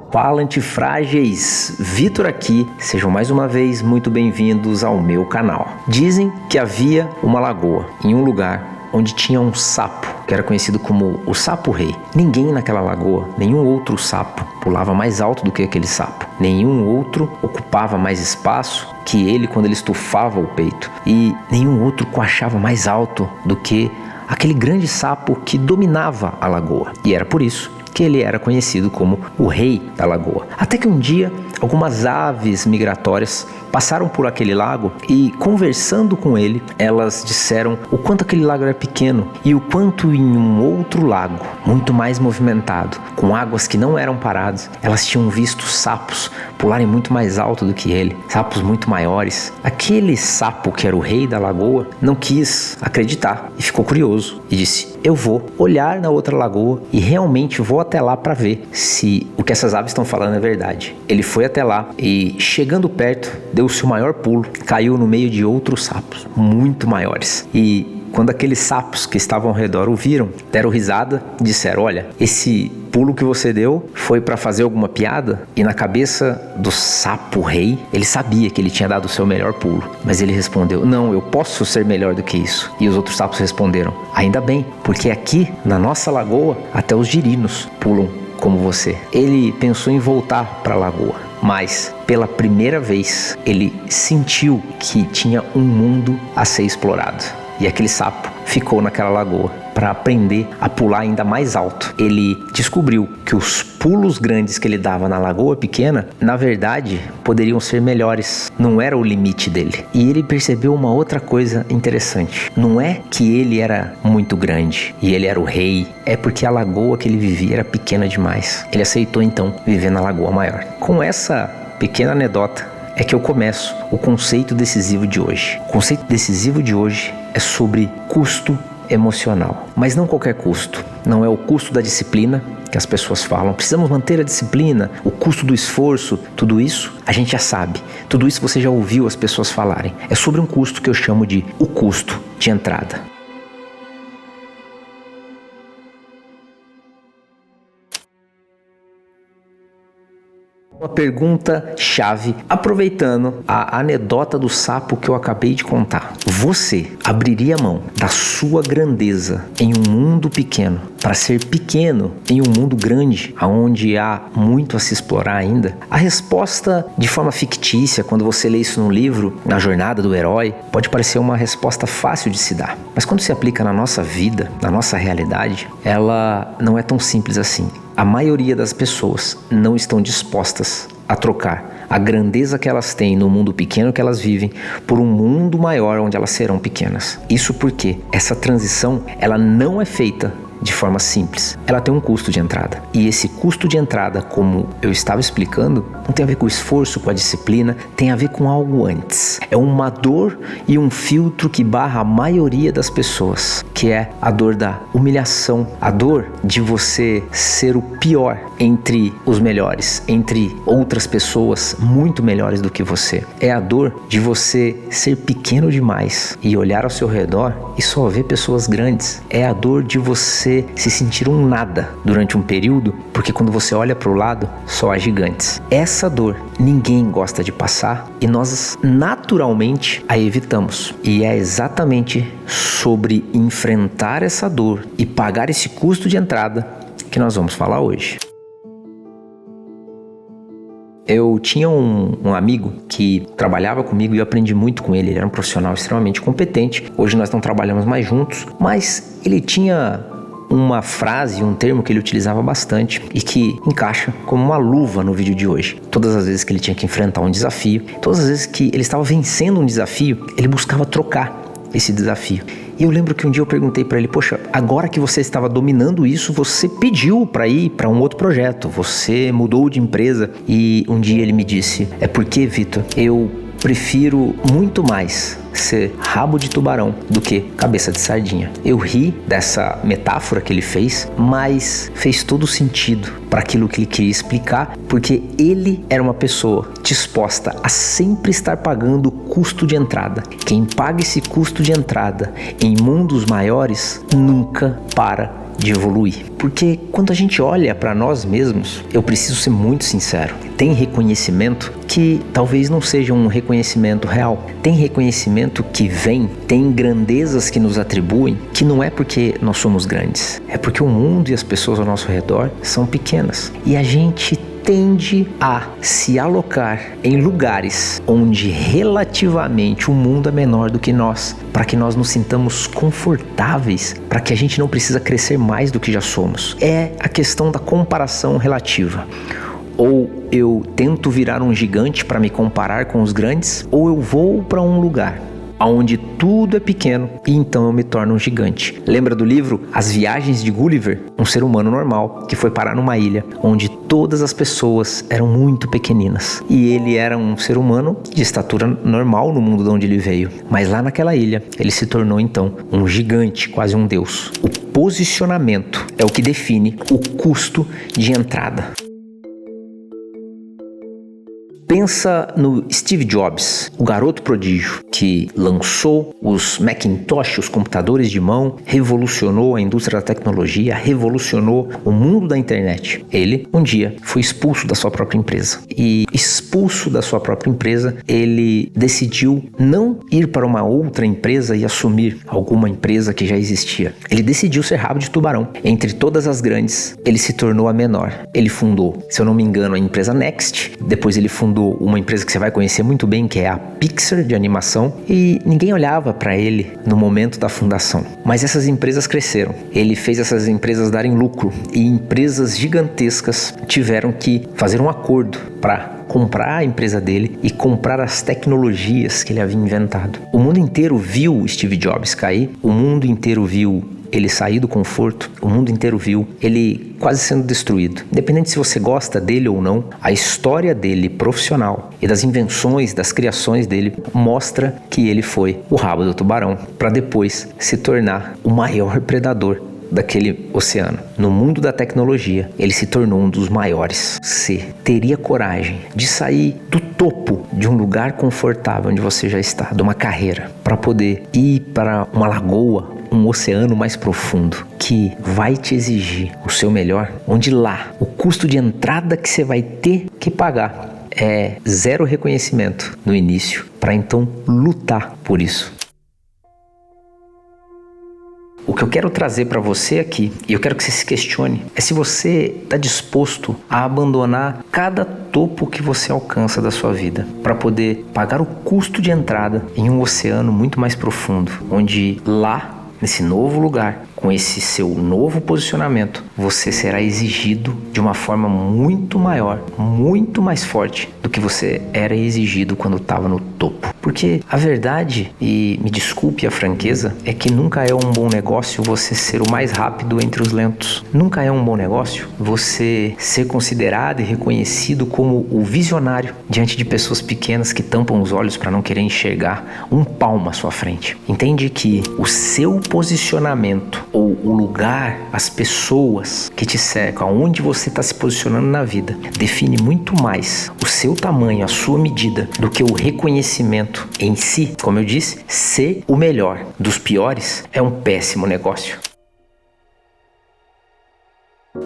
Fala, antifrágeis! Vitor aqui, sejam mais uma vez muito bem-vindos ao meu canal. Dizem que havia uma lagoa em um lugar onde tinha um sapo, que era conhecido como o sapo-rei. Ninguém naquela lagoa, nenhum outro sapo, pulava mais alto do que aquele sapo. Nenhum outro ocupava mais espaço que ele quando ele estufava o peito. E nenhum outro coachava mais alto do que aquele grande sapo que dominava a lagoa. E era por isso que ele era conhecido como o rei da lagoa. Até que um dia, algumas aves migratórias passaram por aquele lago e, conversando com ele, elas disseram o quanto aquele lago era pequeno e o quanto em um outro lago, muito mais movimentado, com águas que não eram paradas, elas tinham visto sapos pularem muito mais alto do que ele, sapos muito maiores. Aquele sapo, que era o rei da lagoa, não quis acreditar e ficou curioso e disse: eu vou olhar na outra lagoa e realmente vou até lá para ver se o que essas aves estão falando é verdade. Ele foi até lá e, chegando perto, deu-se o maior pulo, caiu no meio de outros sapos muito maiores. E quando aqueles sapos que estavam ao redor o viram, deram risada e disseram: olha, esse pulo que você deu foi para fazer alguma piada? E na cabeça do sapo rei, ele sabia que ele tinha dado o seu melhor pulo, mas ele respondeu: não, eu posso ser melhor do que isso. E os outros sapos responderam: ainda bem, porque aqui na nossa lagoa até os girinos pulam como você. Ele pensou em voltar para a lagoa, mas pela primeira vez ele sentiu que tinha um mundo a ser explorado. E aquele sapo ficou naquela lagoa para aprender a pular ainda mais alto. Ele descobriu que os pulos grandes que ele dava na lagoa pequena, na verdade, poderiam ser melhores. Não era o limite dele. E ele percebeu uma outra coisa interessante. Não é que ele era muito grande e ele era o rei, é porque a lagoa que ele vivia era pequena demais. Ele aceitou então viver na lagoa maior. Com essa pequena anedota é que eu começo o conceito decisivo de hoje. O conceito decisivo de hoje é sobre custo emocional. Mas não qualquer custo. Não é o custo da disciplina que as pessoas falam. Precisamos manter a disciplina, o custo do esforço, tudo isso a gente já sabe. Tudo isso você já ouviu as pessoas falarem. É sobre um custo que eu chamo de o custo de entrada. Uma pergunta chave, aproveitando a anedota do sapo que eu acabei de contar. Você abriria mão da sua grandeza em um mundo pequeno para ser pequeno em um mundo grande, onde há muito a se explorar ainda? A resposta, de forma fictícia, quando você lê isso no livro, na jornada do herói, pode parecer uma resposta fácil de se dar. Mas quando se aplica na nossa vida, na nossa realidade, ela não é tão simples assim. A maioria das pessoas não estão dispostas a trocar a grandeza que elas têm no mundo pequeno que elas vivem por um mundo maior onde elas serão pequenas. Isso porque essa transição, ela não é feita de forma simples. Ela tem um custo de entrada. E esse custo de entrada, como eu estava explicando, não tem a ver com o esforço, com a disciplina, tem a ver com algo antes. É uma dor e um filtro que barra a maioria das pessoas, que é a dor da humilhação, a dor de você ser o pior entre os melhores, entre outras pessoas muito melhores do que você. É a dor de você ser pequeno demais e olhar ao seu redor e só ver pessoas grandes. É a dor de você se sentir um nada durante um período, porque quando você olha para o lado, só há gigantes. Essa dor ninguém gosta de passar e nós naturalmente a evitamos. E é exatamente sobre enfrentar essa dor e pagar esse custo de entrada que nós vamos falar hoje. Eu tinha um amigo que trabalhava comigo e eu aprendi muito com ele. Ele era um profissional extremamente competente. Hoje nós não trabalhamos mais juntos, mas ele tinha uma frase, um termo que ele utilizava bastante e que encaixa como uma luva no vídeo de hoje. Todas as vezes que ele tinha que enfrentar um desafio, todas as vezes que ele estava vencendo um desafio, ele buscava trocar esse desafio. E eu lembro que um dia eu perguntei para ele: poxa, agora que você estava dominando isso, você pediu para ir para um outro projeto, você mudou de empresa. E um dia ele me disse: é porque, Vitor, eu prefiro muito mais ser rabo de tubarão do que cabeça de sardinha. Eu ri dessa metáfora que ele fez, mas fez todo sentido para aquilo que ele queria explicar, porque ele era uma pessoa disposta a sempre estar pagando o custo de entrada. Quem paga esse custo de entrada em mundos maiores nunca para de evoluir. Porque quando a gente olha para nós mesmos, eu preciso ser muito sincero, tem reconhecimento que talvez não seja um reconhecimento real. Tem reconhecimento que vem, tem grandezas que nos atribuem, que não é porque nós somos grandes, é porque o mundo e as pessoas ao nosso redor são pequenas. E a gente tende a se alocar em lugares onde relativamente o mundo é menor do que nós, para que nós nos sintamos confortáveis, para que a gente não precisa crescer mais do que já somos. É a questão da comparação relativa. Ou eu tento virar um gigante para me comparar com os grandes, ou eu vou para um lugar onde tudo é pequeno e então eu me torno um gigante. Lembra do livro As Viagens de Gulliver? Um ser humano normal que foi parar numa ilha onde todas as pessoas eram muito pequeninas. E ele era um ser humano de estatura normal no mundo de onde ele veio. Mas lá naquela ilha, ele se tornou então um gigante, quase um deus. O posicionamento é o que define o custo de entrada. Pensa no Steve Jobs, o garoto prodígio que lançou os Macintosh, os computadores de mão, revolucionou a indústria da tecnologia, revolucionou o mundo da internet. Ele, um dia, foi expulso da sua própria empresa. E expulso da sua própria empresa, ele decidiu não ir para uma outra empresa e assumir alguma empresa que já existia. Ele decidiu ser rabo de tubarão. Entre todas as grandes, ele se tornou a menor. Ele fundou, se eu não me engano, a empresa Next. Depois ele fundou uma empresa que você vai conhecer muito bem, que é a Pixar de animação, e ninguém olhava para ele no momento da fundação. Mas essas empresas cresceram. Ele fez essas empresas darem lucro e empresas gigantescas tiveram que fazer um acordo para comprar a empresa dele e comprar as tecnologias que ele havia inventado. O mundo inteiro viu Steve Jobs cair, o mundo inteiro viu ele sair do conforto, o mundo inteiro viu ele quase sendo destruído. Independente se você gosta dele ou não, a história dele profissional e das invenções, das criações dele mostra que ele foi o rabo do tubarão para depois se tornar o maior predador daquele oceano. No mundo da tecnologia, ele se tornou um dos maiores. Você teria coragem de sair do topo de um lugar confortável onde você já está, de uma carreira, para poder ir para uma lagoa, um oceano mais profundo, que vai te exigir o seu melhor, onde lá o custo de entrada que você vai ter que pagar é zero reconhecimento no início, para então lutar por isso. O que eu quero trazer para você aqui, e eu quero que você se questione, é se você está disposto a abandonar cada topo que você alcança da sua vida para poder pagar o custo de entrada em um oceano muito mais profundo, onde lá, nesse novo lugar, com esse seu novo posicionamento, você será exigido de uma forma muito maior, muito mais forte do que você era exigido quando estava no topo. Porque a verdade, e me desculpe a franqueza, é que nunca é um bom negócio você ser o mais rápido entre os lentos. Nunca é um bom negócio você ser considerado e reconhecido como o visionário diante de pessoas pequenas que tampam os olhos para não querer enxergar um palmo à sua frente. Entende que o seu posicionamento ou o lugar, as pessoas que te cercam, aonde você está se posicionando na vida, define muito mais o seu tamanho, a sua medida, do que o reconhecimento em si. Como eu disse, ser o melhor dos piores é um péssimo negócio.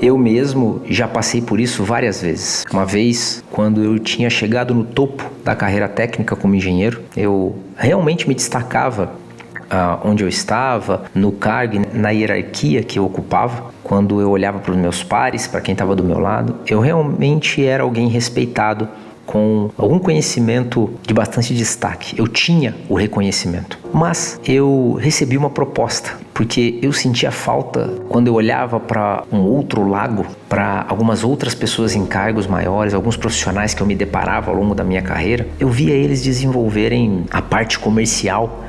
Eu mesmo já passei por isso várias vezes. Uma vez, quando eu tinha chegado no topo da carreira técnica como engenheiro, eu realmente me destacava onde eu estava, no cargo, na hierarquia que eu ocupava. Quando eu olhava para os meus pares, para quem estava do meu lado, eu realmente era alguém respeitado, com algum conhecimento de bastante destaque. Eu tinha o reconhecimento, mas eu recebi uma proposta, porque eu sentia falta quando eu olhava para um outro lago, para algumas outras pessoas em cargos maiores, alguns profissionais que eu me deparava ao longo da minha carreira. Eu via eles desenvolverem a parte comercial,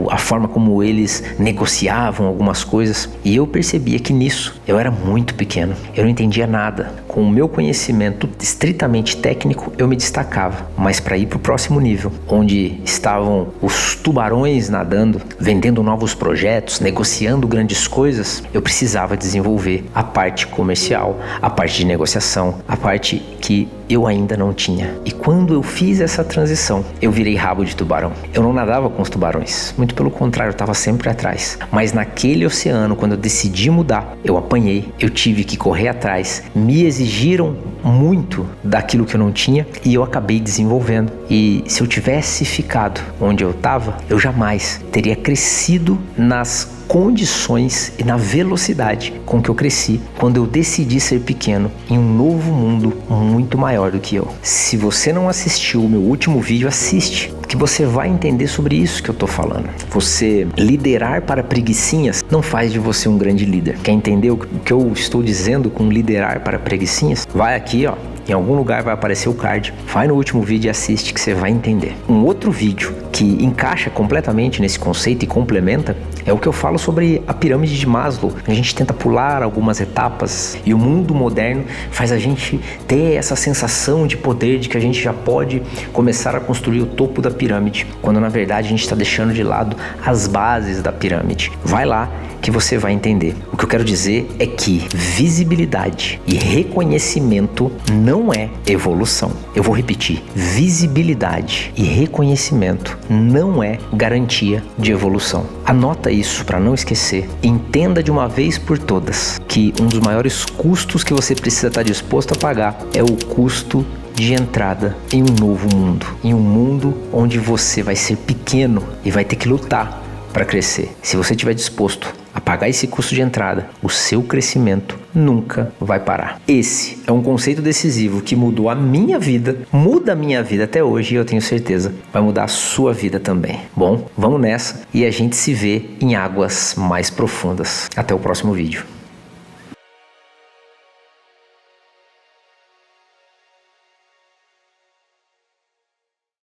a forma como eles negociavam algumas coisas, e eu percebia que nisso eu era muito pequeno, eu não entendia nada. Com o meu conhecimento estritamente técnico, eu me destacava, mas para ir para o próximo nível, onde estavam os tubarões nadando, vendendo novos projetos, negociando grandes coisas, eu precisava desenvolver a parte comercial, a parte de negociação, a parte que eu ainda não tinha. E quando eu fiz essa transição, eu virei rabo de tubarão. Eu não nadava com os tubarões, muito pelo contrário, eu estava sempre atrás. Mas naquele oceano, quando eu decidi mudar, eu apanhei, eu tive que correr atrás, me exigiram muito daquilo que eu não tinha e eu acabei desenvolvendo. E se eu tivesse ficado onde eu estava, eu jamais teria crescido nas condições e na velocidade com que eu cresci quando eu decidi ser pequeno em um novo mundo muito maior do que eu. Se você não assistiu o meu último vídeo, assiste, que você vai entender sobre isso que eu tô falando. Você liderar para preguicinhas não faz de você um grande líder. Quer entender o que eu estou dizendo com liderar para preguicinhas? Vai aqui, ó. Em algum lugar vai aparecer o card. Vai no último vídeo e assiste que você vai entender. Um outro vídeo que encaixa completamente nesse conceito e complementa é o que eu falo sobre a pirâmide de Maslow. A gente tenta pular algumas etapas e o mundo moderno faz a gente ter essa sensação de poder, de que a gente já pode começar a construir o topo da pirâmide, quando na verdade a gente está deixando de lado as bases da pirâmide. Vai lá que você vai entender. O que eu quero dizer é que visibilidade e reconhecimento não é evolução. Eu vou repetir: visibilidade e reconhecimento não é garantia de evolução. Anota isso para não esquecer. Entenda de uma vez por todas que um dos maiores custos que você precisa estar disposto a pagar é o custo de entrada em um novo mundo, em um mundo onde você vai ser pequeno e vai ter que lutar para crescer. Se você estiver disposto a pagar esse custo de entrada, o seu crescimento nunca vai parar. Esse é um conceito decisivo que mudou a minha vida, muda a minha vida até hoje e eu tenho certeza vai mudar a sua vida também. Bom, vamos nessa e a gente se vê em águas mais profundas. Até o próximo vídeo.